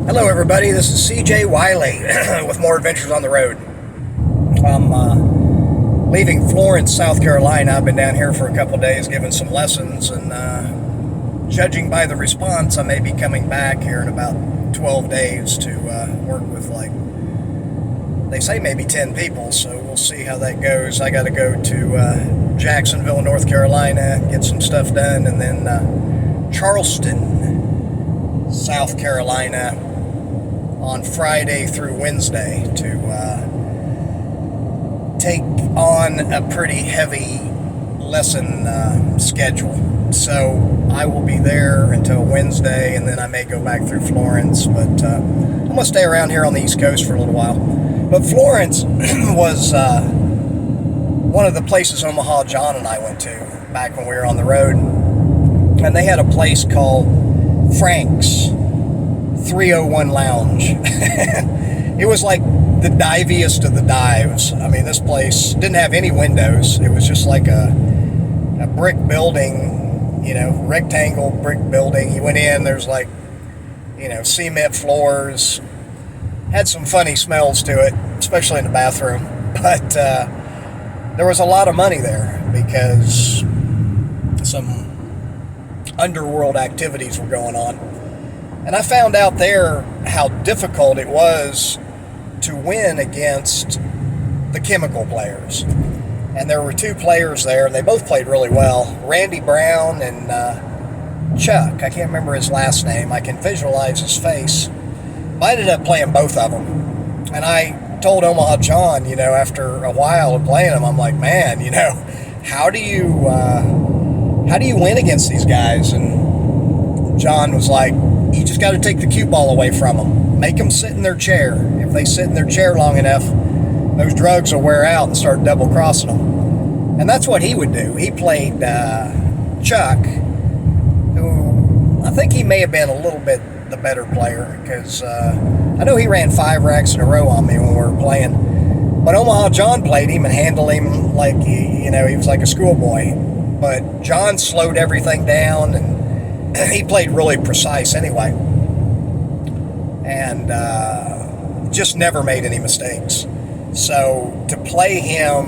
Hello everybody, this is CJ Wiley with more adventures on the road. I'm leaving Florence, South Carolina. I've been down here for a couple days giving some lessons, and judging by the response, I may be coming back here in about 12 days to work with, like, they say maybe 10 people, so we'll see how that goes. I got to go to Jacksonville, North Carolina, get some stuff done, and then Charleston, South Carolina, on Friday through Wednesday to take on a pretty heavy lesson schedule. So I will be there until Wednesday, and then I may go back through Florence, but I'm going to stay around here on the East Coast for a little while. But Florence was one of the places Omaha John and I went to back when we were on the road, and they had a place called Frank's 301 Lounge. It was like the diviest of the dives. I mean, this place didn't have any windows. It was just like a brick building, rectangle brick building. You went in, there's like, cement floors. Had some funny smells to it, especially in the bathroom. But there was a lot of money there because some underworld activities were going on. And I found out there how difficult it was to win against the chemical players. And there were two players there, and they both played really well. Randy Brown and Chuck. I can't remember his last name. I can visualize his face. I ended up playing both of them. And I told Omaha John, after a while of playing them, I'm like, man, how do you win against these guys? And John was like, you just got to take the cue ball away from them. Make them sit in their chair. If they sit in their chair long enough, those drugs will wear out and start double-crossing them. And that's what he would do. He played Chuck, who I think he may have been a little bit the better player, because I know he ran 5 racks in a row on me when we were playing. But Omaha John played him and handled him like, he was like a schoolboy. But John slowed everything down, and he played really precise anyway, and just never made any mistakes. So to play him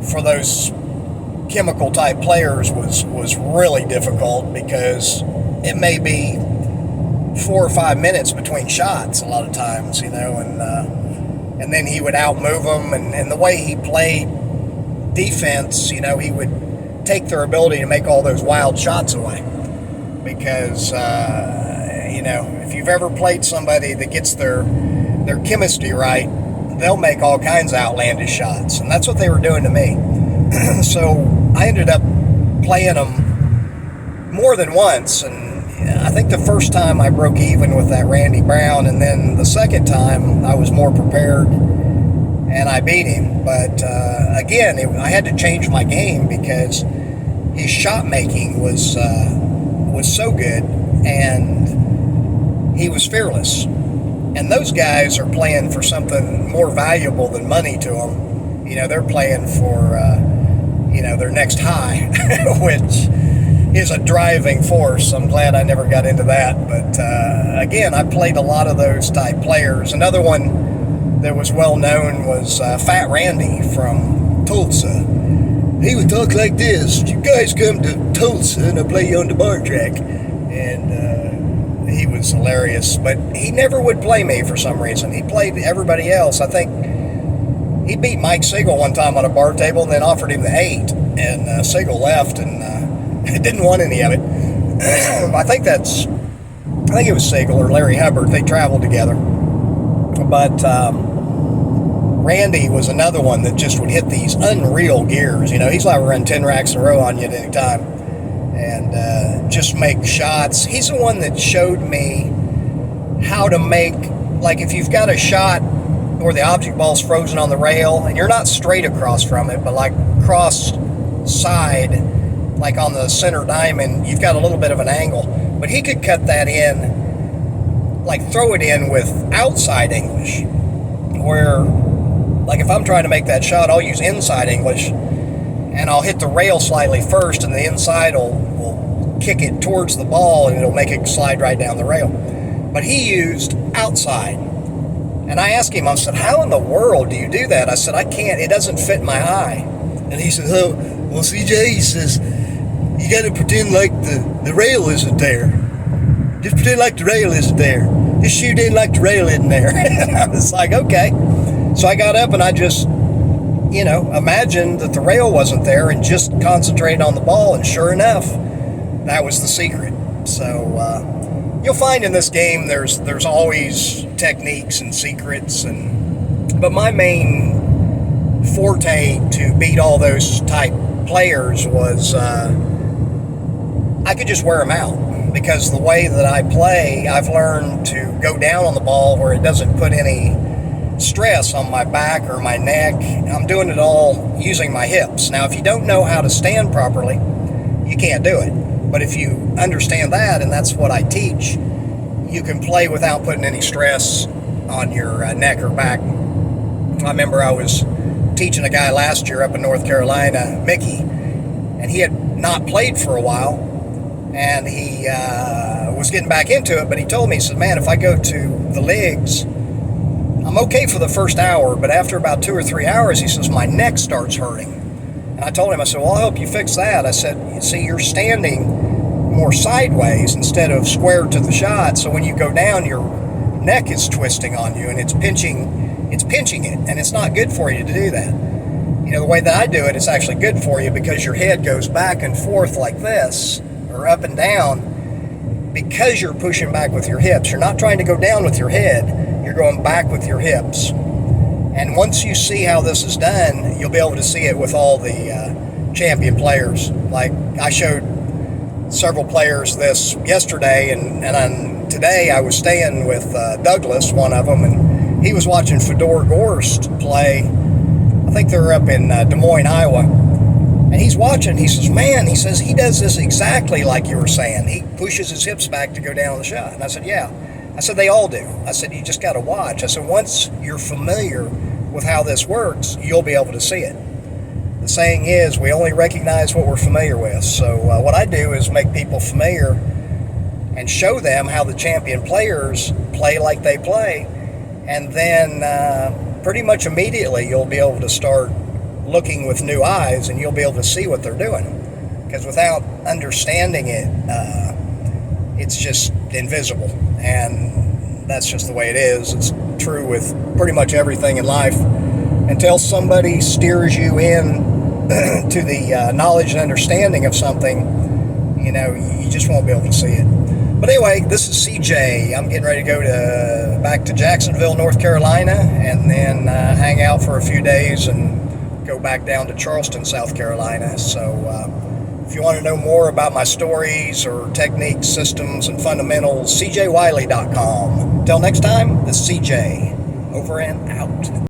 for those chemical type players was really difficult, because it may be 4 or 5 minutes between shots a lot of times, and then he would outmove them, and the way he played defense, he would take their ability to make all those wild shots away. Because, if you've ever played somebody that gets their chemistry right, they'll make all kinds of outlandish shots. And that's what they were doing to me. So I ended up playing them more than once. And I think the first time I broke even with that Randy Brown. And then the second time I was more prepared and I beat him. But again, I had to change my game, because his shot making was so good, and he was fearless. And those guys are playing for something more valuable than money to them. They're playing for their next high, which is a driving force. I'm glad I never got into that. But again, I played a lot of those type players. Another one that was well known was Fat Randy from Tulsa. He would talk like this: you guys come to Tulsa and I play you on the bar track. And he was hilarious, but he never would play me for some reason. He played everybody else. I think he beat Mike Siegel one time on a bar table and then offered him the 8, and Siegel left and didn't want any of it. I think it was Siegel or Larry Hubbard. They traveled together. But Randy was another one that just would hit these unreal gears. He's like run 10 racks in a row on you at any time, and just make shots. He's the one that showed me how to make, like, if you've got a shot where the object ball's frozen on the rail and you're not straight across from it, but like cross side, like on the center diamond, you've got a little bit of an angle. But he could cut that in, like throw it in with outside English, where, like, if I'm trying to make that shot, I'll use inside English, and I'll hit the rail slightly first, and the inside will kick it towards the ball, and it'll make it slide right down the rail. but he used outside. And I asked him, I said, how in the world do you do that? I said, I can't, it doesn't fit my eye. And he said, oh, well, CJ, he says, you got to pretend like the rail isn't there. Just pretend like the rail isn't there. Just shoot in like the rail isn't there. And I was like, okay. So I got up and I just, imagined that the rail wasn't there and just concentrated on the ball. And sure enough, that was the secret. So you'll find in this game there's always techniques and secrets. But my main forte to beat all those type players was I could just wear them out, because the way that I play, I've learned to go down on the ball where it doesn't put any stress on my back or my neck. I'm doing it all using my hips. Now, if you don't know how to stand properly, you can't do it. But if you understand that, and that's what I teach, you can play without putting any stress on your neck or back. I remember I was teaching a guy last year up in North Carolina, Mickey, and he had not played for a while, and he was getting back into it, but he told me, he said, man, if I go to the leagues, I'm okay for the first hour, but after about 2 or 3 hours, he says, my neck starts hurting. And I told him, I said, well, I'll help you fix that. I said, you see, you're standing more sideways instead of square to the shot, so when you go down, your neck is twisting on you, and it's pinching it, and it's not good for you to do that. The way that I do it, it's actually good for you, because your head goes back and forth like this, or up and down, because you're pushing back with your hips. You're not trying to go down with your head, you're going back with your hips. And once you see how this is done, you'll be able to see it with all the champion players. Like, I showed several players this yesterday, and today I was staying with Douglas, one of them, and he was watching Fedor Gorst play. I think they're up in Des Moines, Iowa. And he's watching, he says, man, he says, he does this exactly like you were saying. He pushes his hips back to go down on the shot. And I said, yeah. I said, they all do. I said, you just got to watch. I said, once you're familiar with how this works, you'll be able to see it. The saying is, we only recognize what we're familiar with. So what I do is make people familiar and show them how the champion players play like they play. And then pretty much immediately you'll be able to start looking with new eyes, and you'll be able to see what they're doing. Because without understanding it, it's just invisible. And that's just the way it is. It's true with pretty much everything in life. Until somebody steers you in to the knowledge and understanding of something, you just won't be able to see it. But anyway, this is CJ. I'm getting ready to go back to Jacksonville, North Carolina, and then hang out for a few days and go back down to Charleston, South Carolina. So if you want to know more about my stories or techniques, systems, and fundamentals, cjwiley.com. Until next time, this is CJ, over and out.